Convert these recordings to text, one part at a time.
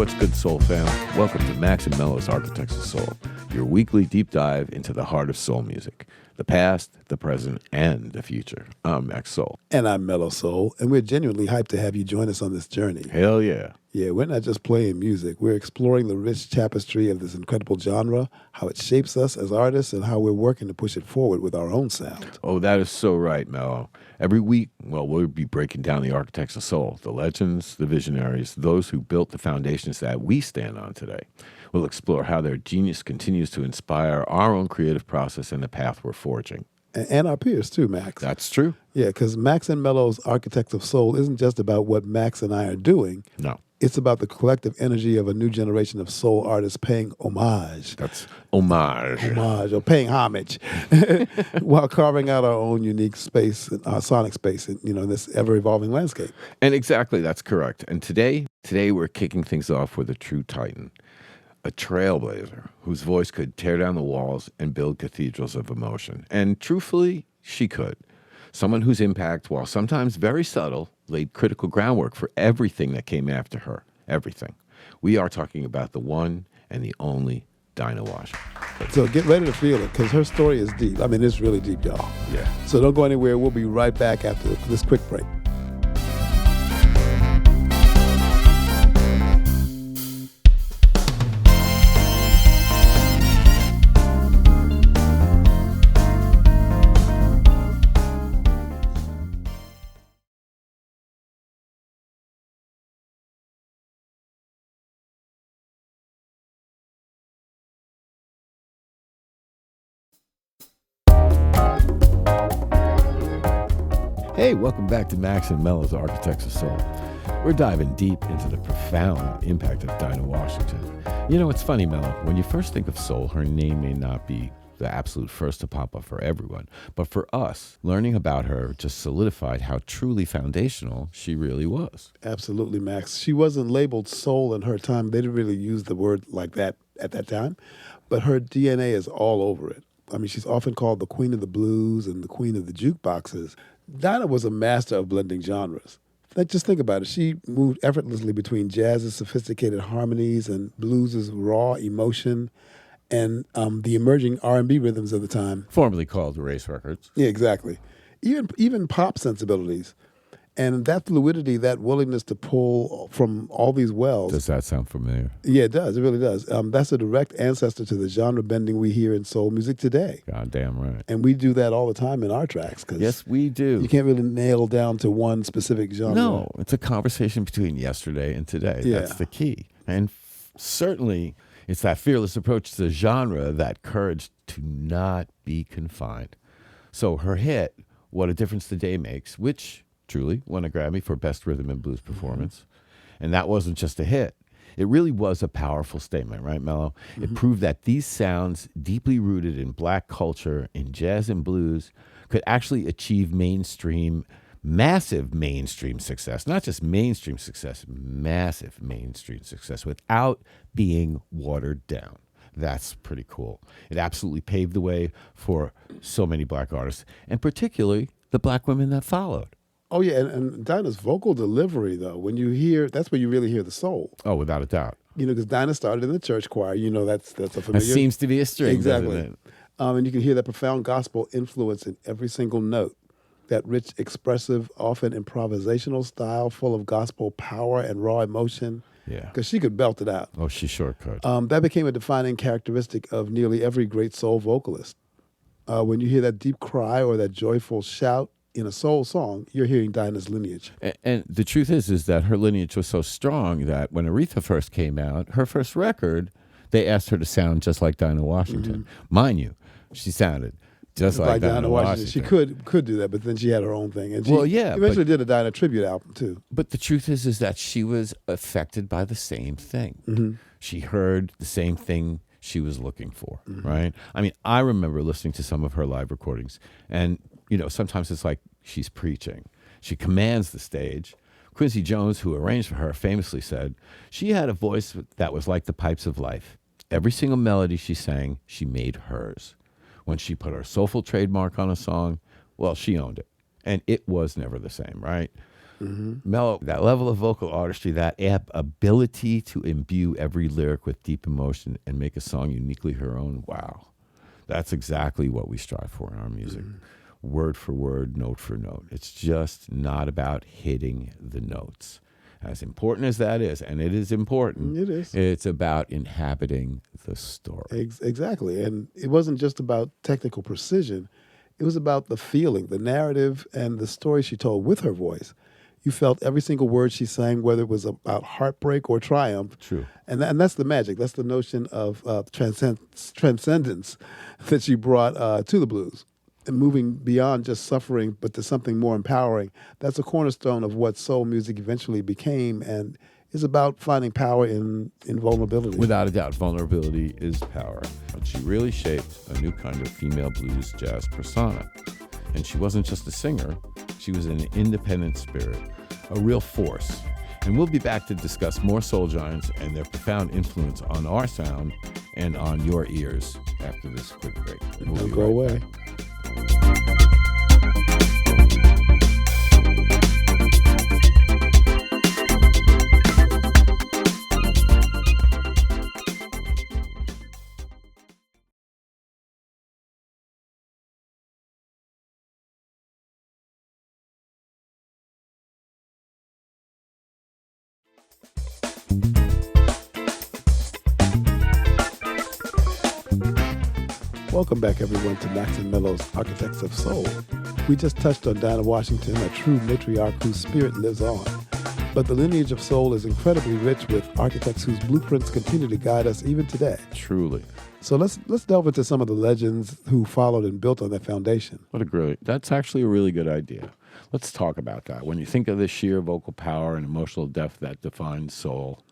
What's good, Soul fam? Welcome to Max and Mello's Architects of Soul, your weekly deep dive into the heart of soul music, the past, the present, and the future. I'm Max Soul. And I'm Mello Soul, and we're genuinely hyped to have you join us on this journey. Hell yeah. Yeah, we're not just playing music. We're exploring the rich tapestry of this incredible genre, how it shapes us as artists, and how we're working to push it forward with our own sound. Oh, that is so right, Mello. Every week, we'll be breaking down the architects of soul, the legends, the visionaries, those who built the foundations that we stand on today. We'll explore how their genius continues to inspire our own creative process and the path we're forging. And our peers, too, Max. That's true. Yeah, because Max and Mello's Architects of Soul isn't just about what Max and I are doing. No. It's about the collective energy of a new generation of soul artists paying homage. That's homage. Homage, or paying homage, while carving out our own unique space, our sonic space, in this ever-evolving landscape. And exactly, that's correct. And today we're kicking things off with a true titan, a trailblazer whose voice could tear down the walls and build cathedrals of emotion. And truthfully, she could. Someone whose impact, while sometimes very subtle, laid critical groundwork for everything that came after her. Everything. We are talking about the one and the only Dinah Washington. So get ready to feel it, because her story is deep. I mean, it's really deep, y'all. Yeah. So don't go anywhere. We'll be right back after this quick break. Hey, welcome back to Max and Mello's Architects of Soul. We're diving deep into the profound impact of Dinah Washington. You know, it's funny, Mello, when you first think of soul, her name may not be the absolute first to pop up for everyone. But for us, learning about her just solidified how truly foundational she really was. Absolutely, Max. She wasn't labeled soul in her time. They didn't really use the word like that at that time. But her DNA is all over it. I mean, she's often called the queen of the blues and the queen of the jukeboxes. Dinah was a master of blending genres. Just think about it. She moved effortlessly between jazz's sophisticated harmonies and blues's raw emotion and the emerging R&B rhythms of the time. Formerly called race records. Yeah, exactly. Even pop sensibilities. And that fluidity, that willingness to pull from all these wells. Does that sound familiar? Yeah, it does. It really does. That's a direct ancestor to the genre bending we hear in soul music today. Goddamn right. And we do that all the time in our tracks. Yes, we do. You can't really nail down to one specific genre. No, it's a conversation between yesterday and today. Yeah. That's the key. And certainly, it's that fearless approach to the genre, that courage to not be confined. So her hit, What a Difference the Day Makes, which truly won a Grammy for Best Rhythm and Blues Performance. Mm-hmm. And that wasn't just a hit. It really was a powerful statement, right, Mello? Mm-hmm. It proved that these sounds, deeply rooted in black culture, in jazz and blues, could actually achieve massive mainstream success. Not just mainstream success, massive mainstream success without being watered down. That's pretty cool. It absolutely paved the way for so many black artists, and particularly the black women that followed. Oh, yeah, and Dinah's vocal delivery, though, when you hear, that's where you really hear the soul. Oh, without a doubt. Because Dinah started in the church choir. That's a familiar. That seems to be a string, exactly. doesn't it? And you can hear that profound gospel influence in every single note. That rich, expressive, often improvisational style full of gospel power and raw emotion. Yeah. Because she could belt it out. Oh, she sure could. That became a defining characteristic of nearly every great soul vocalist. When you hear that deep cry or that joyful shout in a soul song, you're hearing Dinah's lineage. And the truth is that her lineage was so strong that when Aretha first came out, her first record, they asked her to sound just like Dinah Washington. Mm-hmm. Mind you, she sounded just like Dinah Washington. She could do that, but then she had her own thing. And she eventually did a Dinah tribute album, too. But the truth is that she was affected by the same thing. Mm-hmm. She heard the same thing she was looking for, mm-hmm. right? I mean, I remember listening to some of her live recordings, and sometimes it's like she's preaching. She commands the stage. Quincy Jones, who arranged for her, famously said, she had a voice that was like the pipes of life. Every single melody she sang, she made hers. When she put her soulful trademark on a song, well, she owned it. And it was never the same, right? Mello, that level of vocal artistry, that ability to imbue every lyric with deep emotion and make a song uniquely her own, wow. That's exactly what we strive for in our music. Word for word, note for note. It's just not about hitting the notes. As important as that is, and it is important, It is. it's about inhabiting the story. Exactly. And it wasn't just about technical precision. It was about the feeling, the narrative, and the story she told with her voice. You felt every single word she sang, whether it was about heartbreak or triumph. True. And that's the magic. That's the notion of transcendence that she brought to the blues. And moving beyond just suffering, but to something more empowering. That's a cornerstone of what soul music eventually became, and is about finding power in vulnerability. Without a doubt, vulnerability is power. But she really shaped a new kind of female blues jazz persona. And she wasn't just a singer, she was an independent spirit, a real force. And we'll be back to discuss more soul giants and their profound influence on our sound and on your ears after this quick break. We'll Don't be go right away. back. Welcome back, everyone, to Max and Mello's Architects of Soul. We just touched on Dinah Washington, a true matriarch whose spirit lives on. But the lineage of soul is incredibly rich with architects whose blueprints continue to guide us even today. Truly. So let's delve into some of the legends who followed and built on that foundation. That's actually a really good idea. Let's talk about that. When you think of the sheer vocal power and emotional depth that defines soul,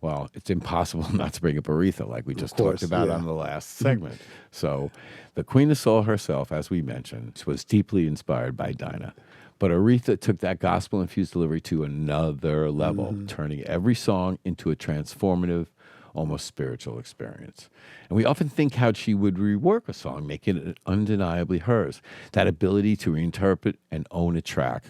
well, it's impossible not to bring up Aretha, like we just talked about on the last segment. So the Queen of Soul herself, as we mentioned, was deeply inspired by Dinah. But Aretha took that gospel-infused delivery to another level, turning every song into a transformative, almost spiritual experience. And we often think how she would rework a song, making it undeniably hers. That ability to reinterpret and own a track,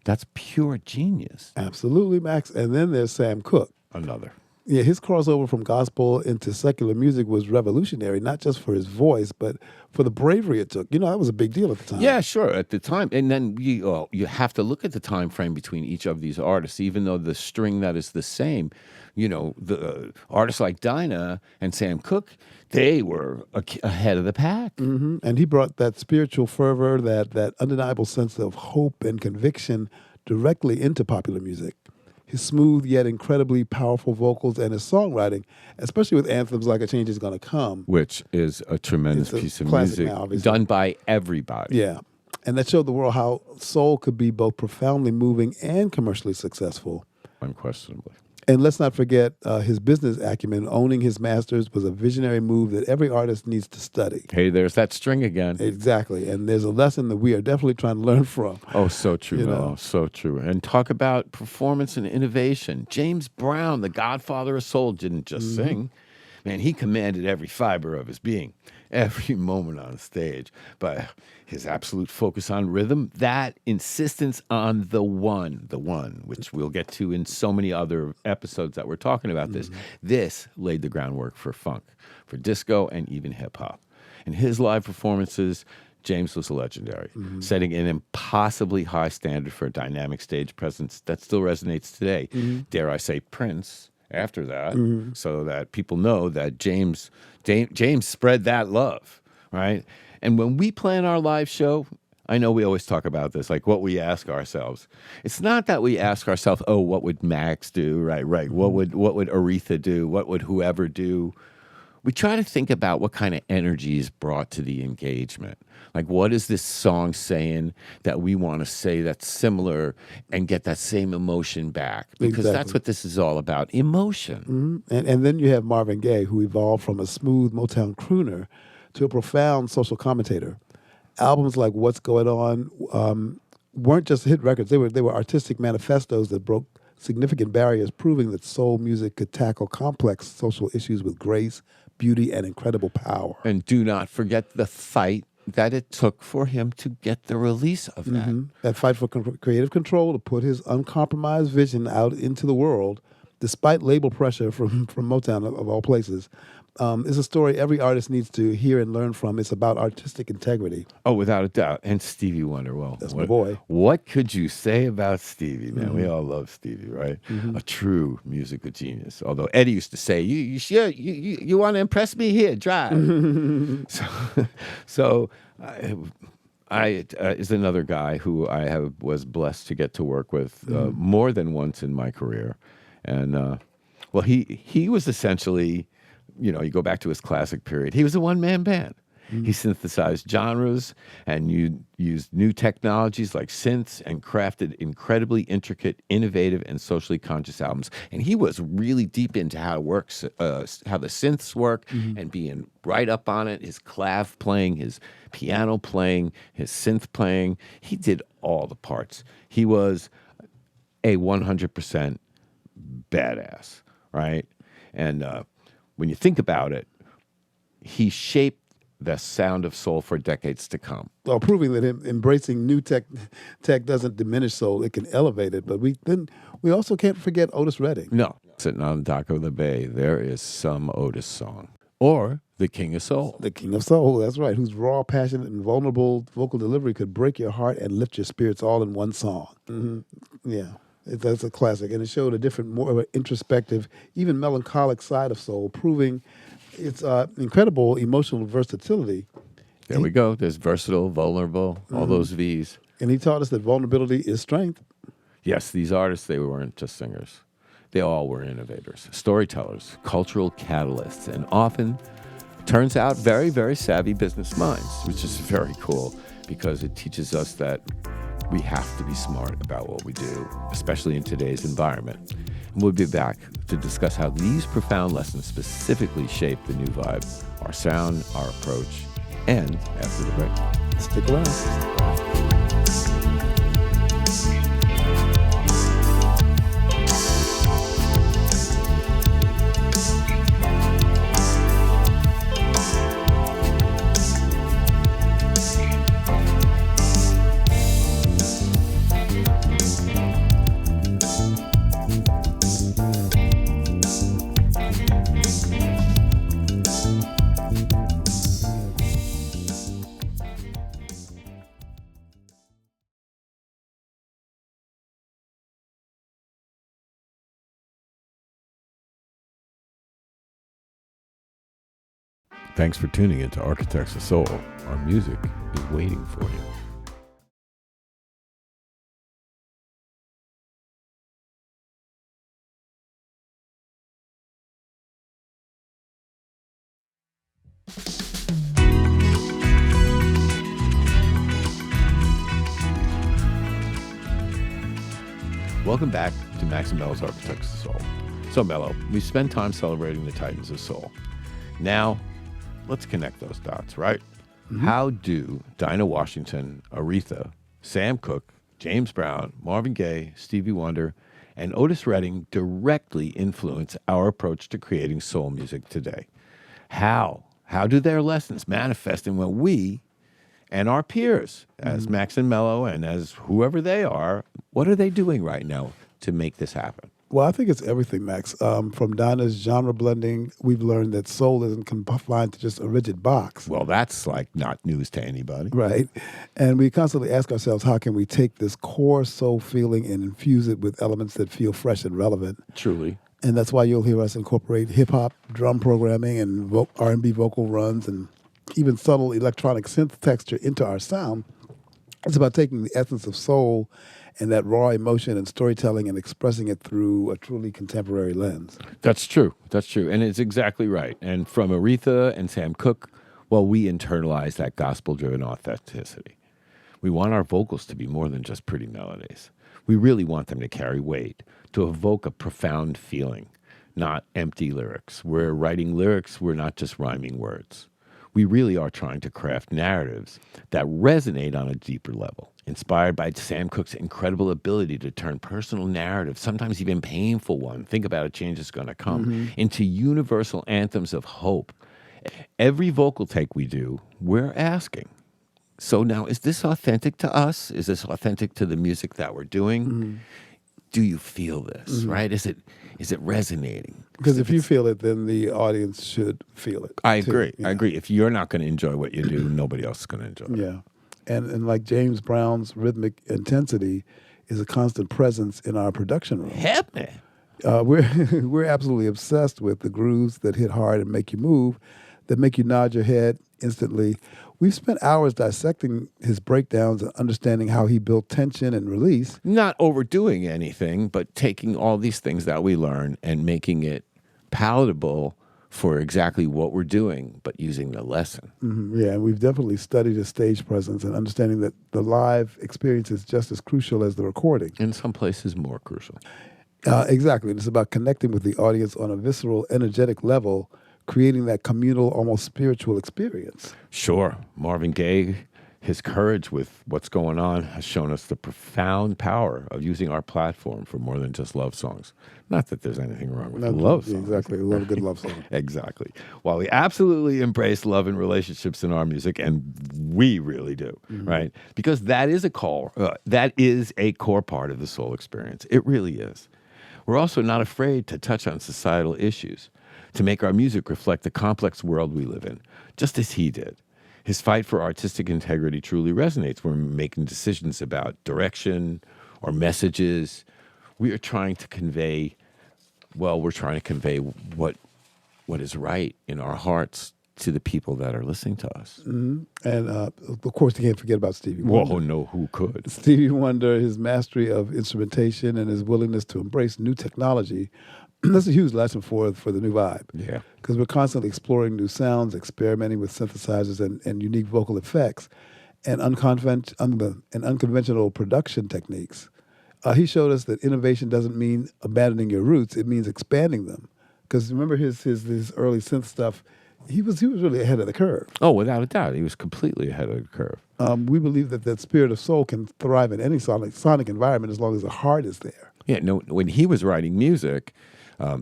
that's pure genius. Absolutely, Max. And then there's Sam Cooke. Another. Yeah, his crossover from gospel into secular music was revolutionary, not just for his voice, but for the bravery it took. You know, that was a big deal at the time. Yeah, sure, at the time. And then you have to look at the time frame between each of these artists, even though the string that is the same. You know, the artists like Dinah and Sam Cooke, they were ahead of the pack. And he brought that spiritual fervor, that undeniable sense of hope and conviction directly into popular music. His smooth yet incredibly powerful vocals and his songwriting, especially with anthems like A Change Is Gonna Come. Which is a tremendous piece of music done by everybody. Yeah. And that showed the world how soul could be both profoundly moving and commercially successful. Unquestionably. And let's not forget his business acumen. Owning his masters was a visionary move that every artist needs to study. Hey, there's that string again. Exactly. And there's a lesson that we are definitely trying to learn from. Oh, so true, Mello. So true. And talk about performance and innovation. James Brown, the godfather of soul, didn't just sing. Man, he commanded every fiber of his being, every moment on stage. But his absolute focus on rhythm, that insistence on the one, which we'll get to in so many other episodes that we're talking about this laid the groundwork for funk, for disco, and even hip-hop. In his live performances, James was legendary, setting an impossibly high standard for a dynamic stage presence that still resonates today. Dare I say Prince after that, so that people know that James spread that love, right? And when we plan our live show, I know we always talk about this, like what we ask ourselves. It's not that we ask ourselves, oh, what would Max do, right? What would Aretha do? What would whoever do? We try to think about what kind of energy is brought to the engagement. Like, what is this song saying that we want to say that's similar and get that same emotion back? Because that's what this is all about, emotion. And then you have Marvin Gaye, who evolved from a smooth Motown crooner to a profound social commentator. Albums like What's Going On weren't just hit records. They were artistic manifestos that broke significant barriers, proving that soul music could tackle complex social issues with grace, beauty, and incredible power. And do not forget the fight that it took for him to get the release of that. That fight for creative control to put his uncompromised vision out into the world, despite label pressure from Motown, of all places, is a story every artist needs to hear and learn from. It's about artistic integrity. Oh, without a doubt. And Stevie Wonder, well, That's my boy. What could you say about Stevie, man? We all love Stevie, right? A true musical genius. Although Eddie used to say, you want to impress me? Here, drive. so I is another guy who was blessed to get to work with more than once in my career. And, well, he was essentially, you know, you go back to his classic period, he was a one-man band. He synthesized genres and used new technologies like synths and crafted incredibly intricate, innovative, and socially conscious albums. And he was really deep into how it works, how the synths work, and being right up on it. His clav playing, his piano playing, his synth playing. He did all the parts. He was a 100% badass, right? And when you think about it, he shaped the sound of soul for decades to come. Well, proving that embracing new tech doesn't diminish soul; it can elevate it. But we also can't forget Otis Redding. No, sitting on the dock of the bay, there is some Otis song, or the King of Soul. The King of Soul, that's right. Whose raw, passionate, and vulnerable vocal delivery could break your heart and lift your spirits all in one song. Yeah. That's a classic, and it showed a different, more of an introspective, even melancholic side of soul, proving its incredible emotional versatility. There we go. There's versatile, vulnerable, all those V's. And he taught us that vulnerability is strength. Yes, these artists, they weren't just singers. They all were innovators, storytellers, cultural catalysts, and often, turns out, very, very savvy business minds, which is very cool because it teaches us that we have to be smart about what we do, especially in today's environment. And we'll be back to discuss how these profound lessons specifically shape the new vibe, our sound, our approach, and after the break. Stick around. Thanks for tuning into Architects of Soul. Our music is waiting for you. Welcome back to Max and Mello's Architects of Soul. So, Mello, we spent time celebrating the Titans of Soul. Now, let's connect those dots, right? How do Dinah Washington, Aretha, Sam Cooke, James Brown, Marvin Gaye, Stevie Wonder, and Otis Redding directly influence our approach to creating soul music today? How? How do their lessons manifest in what we and our peers, as Max and Mello and as whoever they are, what are they doing right now to make this happen? Well, I think it's everything, Max. From Dinah's genre blending, we've learned that soul isn't confined to just a rigid box. Well, that's like not news to anybody. Right. And we constantly ask ourselves, how can we take this core soul feeling and infuse it with elements that feel fresh and relevant? Truly. And that's why you'll hear us incorporate hip-hop drum programming and R&B vocal runs and even subtle electronic synth texture into our sound. It's about taking the essence of soul and that raw emotion and storytelling and expressing it through a truly contemporary lens. That's true. That's true. And it's exactly right. And from Aretha and Sam Cooke, well, we internalize that gospel-driven authenticity. We want our vocals to be more than just pretty melodies. We really want them to carry weight, to evoke a profound feeling, not empty lyrics. We're writing lyrics, we're not just rhyming words. We really are trying to craft narratives that resonate on a deeper level, inspired by Sam Cooke's incredible ability to turn personal narratives, sometimes even painful ones, think about a change that's going to come, into universal anthems of hope. Every vocal take we do, we're asking, So now, is this authentic to us? Is this authentic to the music that we're doing? Do you feel this, right? Is it resonating? Because if you feel it, then the audience should feel it. I too, agree. you I know? agree. If you're not going to enjoy what you do, nobody else is going to enjoy it. Yeah. And like James Brown's rhythmic intensity is a constant presence in our production room. Help me. We're absolutely obsessed with the grooves that hit hard and make you move, that make you nod your head instantly. We've spent hours dissecting his breakdowns and understanding how he built tension and release. Not overdoing anything, but taking all these things that we learn and making it palatable for exactly what we're doing, but using the lesson. Yeah, and we've definitely studied his stage presence and understanding that the live experience is just as crucial as the recording. In some places, more crucial. Exactly. It's about connecting with the audience on a visceral, energetic level, creating that communal, almost spiritual experience. Sure. Marvin Gaye, his courage with what's going on has shown us the profound power of using our platform for more than just love songs. Not that there's anything wrong with love songs. Exactly. We love a good love song. Exactly. While we absolutely embrace love and relationships in our music, and we really do, right? Because that is a core part of the soul experience. It really is. We're also not afraid to touch on societal issues, to make our music reflect the complex world we live in, just as he did. His fight for artistic integrity truly resonates when we're making decisions about direction or messages. We are trying to convey, what is right in our hearts to the people that are listening to us. And, of course, you can't forget about Stevie Wonder. Whoa, no, who could? Stevie Wonder, his mastery of instrumentation and his willingness to embrace new technology, that's a huge lesson for the new vibe. Yeah. Because we're constantly exploring new sounds, experimenting with synthesizers and unique vocal effects and unconventional production techniques. He showed us that innovation doesn't mean abandoning your roots; it means expanding them. Because remember his early synth stuff, he was really ahead of the curve. Oh, without a doubt, he was completely ahead of the curve. We believe that spirit of soul can thrive in any sonic environment as long as the heart is there. Yeah, no. When he was writing music,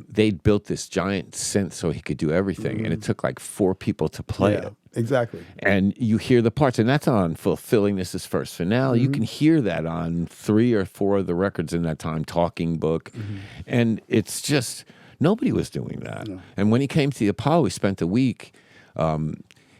they'd built this giant synth so he could do everything, and it took like 4 people to play it. Exactly. And you hear the parts, and that's on Fulfilling This Is First Finale. You can hear that on 3 or 4 of the records in that time, Talking Book. And it's just, nobody was doing that. No. And when he came to the Apollo, we spent a week.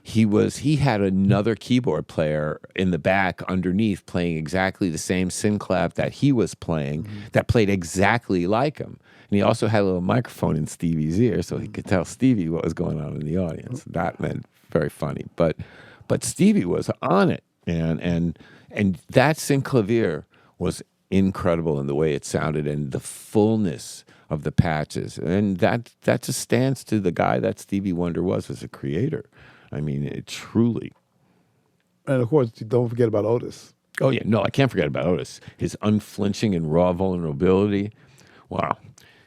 He had another keyboard player in the back underneath playing exactly the same synclap that he was playing that played exactly like him. And he also had a little microphone in Stevie's ear so he could tell Stevie what was going on in the audience. That meant very funny. But Stevie was on it. And that synclavier was incredible in the way it sounded and the fullness of the patches. And that just stands to the guy that Stevie Wonder was as a creator. I mean, it truly. And of course, don't forget about Otis. Oh, yeah. No, I can't forget about Otis. His unflinching and raw vulnerability. Wow.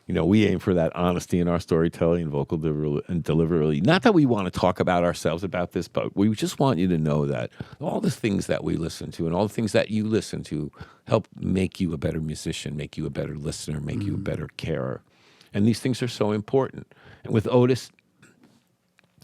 You know, we aim for that honesty in our storytelling and vocal delivery. Not that we want to talk about ourselves about this, but we just want you to know that all the things that we listen to and all the things that you listen to help make you a better musician, make you a better listener, make you a better carer. And these things are so important. And with Otis,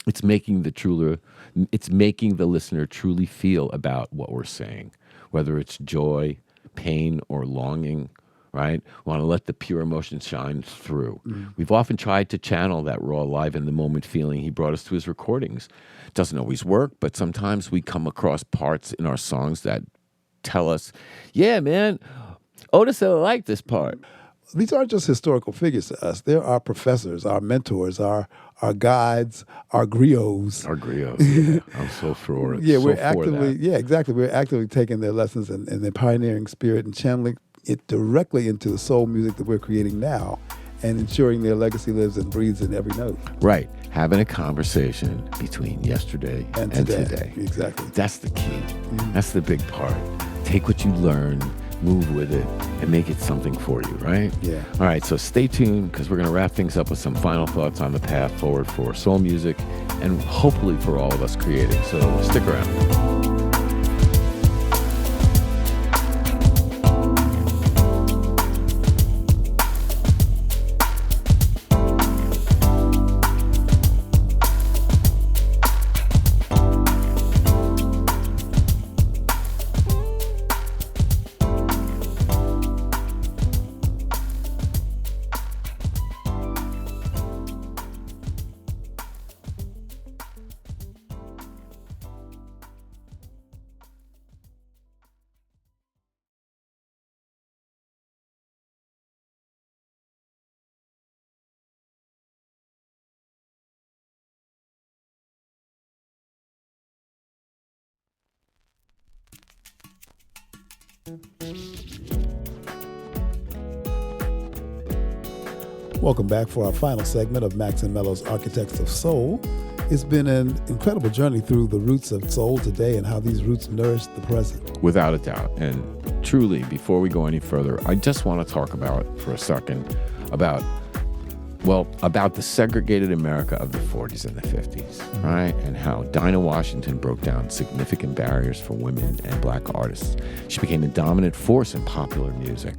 it's making the listener truly feel about what we're saying, whether it's joy, pain, or longing, right? We want to let the pure emotion shine through. We've often tried to channel that raw, live in the moment feeling he brought us to his recordings. It doesn't always work, but sometimes we come across parts in our songs that tell us, yeah, man, Otis said I like this part. These aren't just historical figures to us. They're our professors, our mentors, our guides, our griots. Our griots, yeah. I'm so for it. Yeah, We're actively taking their lessons and their pioneering spirit and channeling it directly into the soul music that we're creating now and ensuring their legacy lives and breathes in every note. Right. Having a conversation between yesterday and today. Exactly. That's the key. That's the big part. Take what you learn, move with it, and make it something for you, right? Yeah. All right, so stay tuned because we're going to wrap things up with some final thoughts on the path forward for soul music and hopefully for all of us creating. So stick around. Welcome back for our final segment of Max and Mello's Architects of Soul. It's been an incredible journey through the roots of soul today and how these roots nourish the present. Without a doubt. And truly, before we go any further, I just want to talk for a second about the segregated America of the 40s and the 50s, right? And how Dinah Washington broke down significant barriers for women and black artists. She became a dominant force in popular music.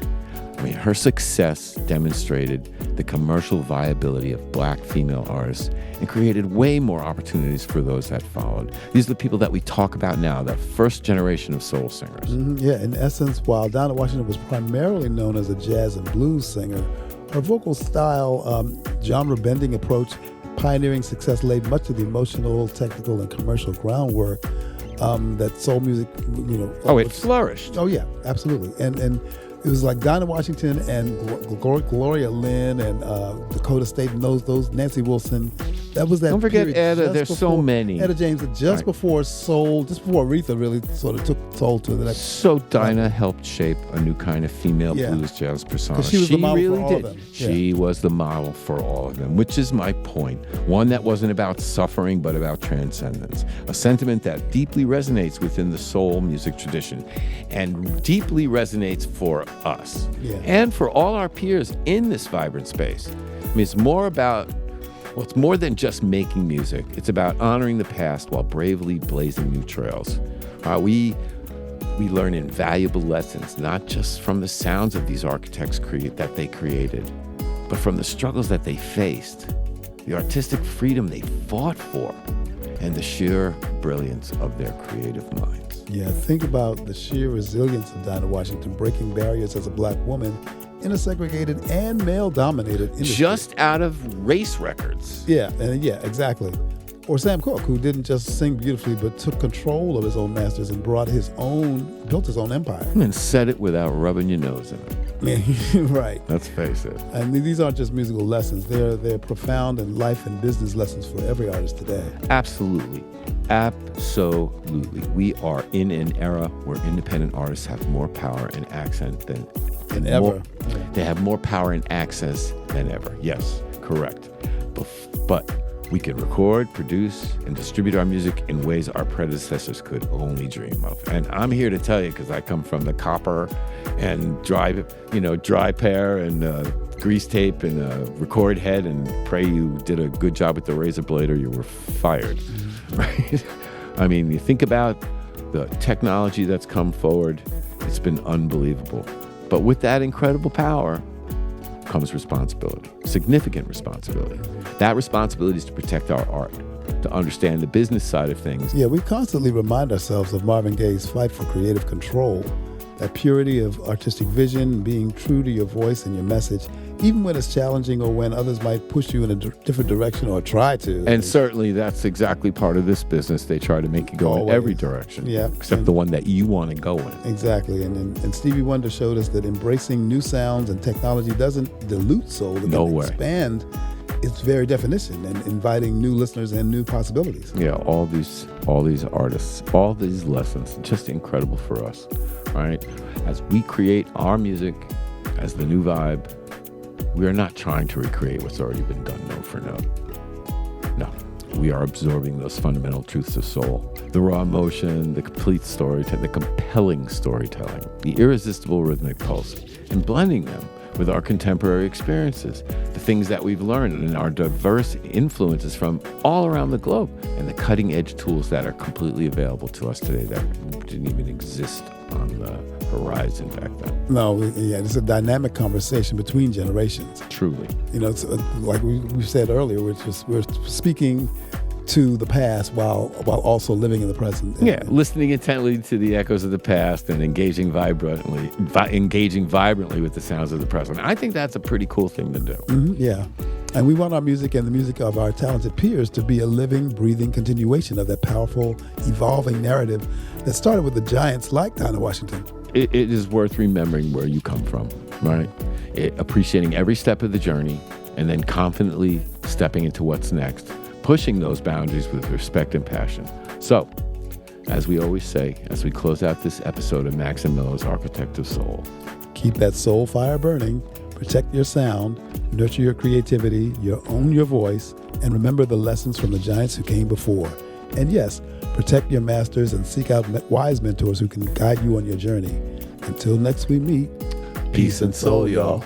I mean, her success demonstrated the commercial viability of black female artists and created way more opportunities for those that followed. These are the people that we talk about now, the first generation of soul singers. Yeah, in essence, while Dinah Washington was primarily known as a jazz and blues singer, her vocal style, genre-bending approach, pioneering success laid much of the emotional, technical, and commercial groundwork that soul music, It flourished. Oh yeah, absolutely. And it was like Dinah Washington and Gloria Lynn and Dakota State and those Nancy Wilson. That was that. Don't forget period Etta. There's so many. Etta James, just before soul, just before Aretha really sort of took soul to the next. So Dinah helped shape a new kind of female blues jazz persona. She was the model really for all did. of them. She was the model for all of them, which is my point. One that wasn't about suffering, but about transcendence. A sentiment that deeply resonates within the soul music tradition and deeply resonates for us and for all our peers in this vibrant space. I mean, it's more than just making music. It's about honoring the past while bravely blazing new trails. We learn invaluable lessons, not just from the sounds of these architects that they created, but from the struggles that they faced, the artistic freedom they fought for, and the sheer brilliance of their creative minds. Yeah, think about the sheer resilience of Dinah Washington breaking barriers as a black woman in a segregated and male-dominated industry. Just out of race records. Yeah, exactly. Or Sam Cooke, who didn't just sing beautifully, but took control of his own masters and built his own empire. And said it without rubbing your nose in it. Right. Let's face it. And these aren't just musical lessons. They're profound and life and business lessons for every artist today. Absolutely. We are in an era where independent artists have more power and accent than ever. They have more power and access than ever. Yes, correct. But we can record, produce, and distribute our music in ways our predecessors could only dream of. And I'm here to tell you, because I come from the copper and dry pair and grease tape and a record head, and pray you did a good job with the razor blade or you were fired, right? I mean, you think about the technology that's come forward, it's been unbelievable. But with that incredible power comes responsibility, significant responsibility. That responsibility is to protect our art, to understand the business side of things. Yeah, we constantly remind ourselves of Marvin Gaye's fight for creative control, that purity of artistic vision, being true to your voice and your message, even when it's challenging or when others might push you in a different direction or try to. And certainly that's exactly part of this business. They try to make you go in every direction, except the one that you want to go in. Exactly. And Stevie Wonder showed us that embracing new sounds and technology doesn't dilute soul. It can expand its very definition and inviting new listeners and new possibilities. Yeah, all these artists, all these lessons, just incredible for us, right? As we create our music as the new vibe, we are not trying to recreate what's already been done note for note. No, we are absorbing those fundamental truths of soul, the raw emotion, the complete storytelling, the compelling storytelling, the irresistible rhythmic pulse, and blending them with our contemporary experiences, the things that we've learned and our diverse influences from all around the globe, and the cutting-edge tools that are completely available to us today that didn't even exist on the horizon back then. No, it's a dynamic conversation between generations. Truly. It's like we said earlier, we're speaking to the past while also living in the present. Yeah, listening intently to the echoes of the past and engaging vibrantly with the sounds of the present. I think that's a pretty cool thing to do. Mm-hmm, yeah. And we want our music and the music of our talented peers to be a living, breathing continuation of that powerful, evolving narrative that started with the giants like Dinah Washington. It is worth remembering where you come from, right? Appreciating every step of the journey and then confidently stepping into what's next, pushing those boundaries with respect and passion. So, as we always say, as we close out this episode of Max and Mello's Architect of Soul. Keep that soul fire burning, protect your sound, nurture your creativity, own your voice, and remember the lessons from the giants who came before. And yes, protect your masters and seek out wise mentors who can guide you on your journey. Until next we meet, Peace and soul, y'all.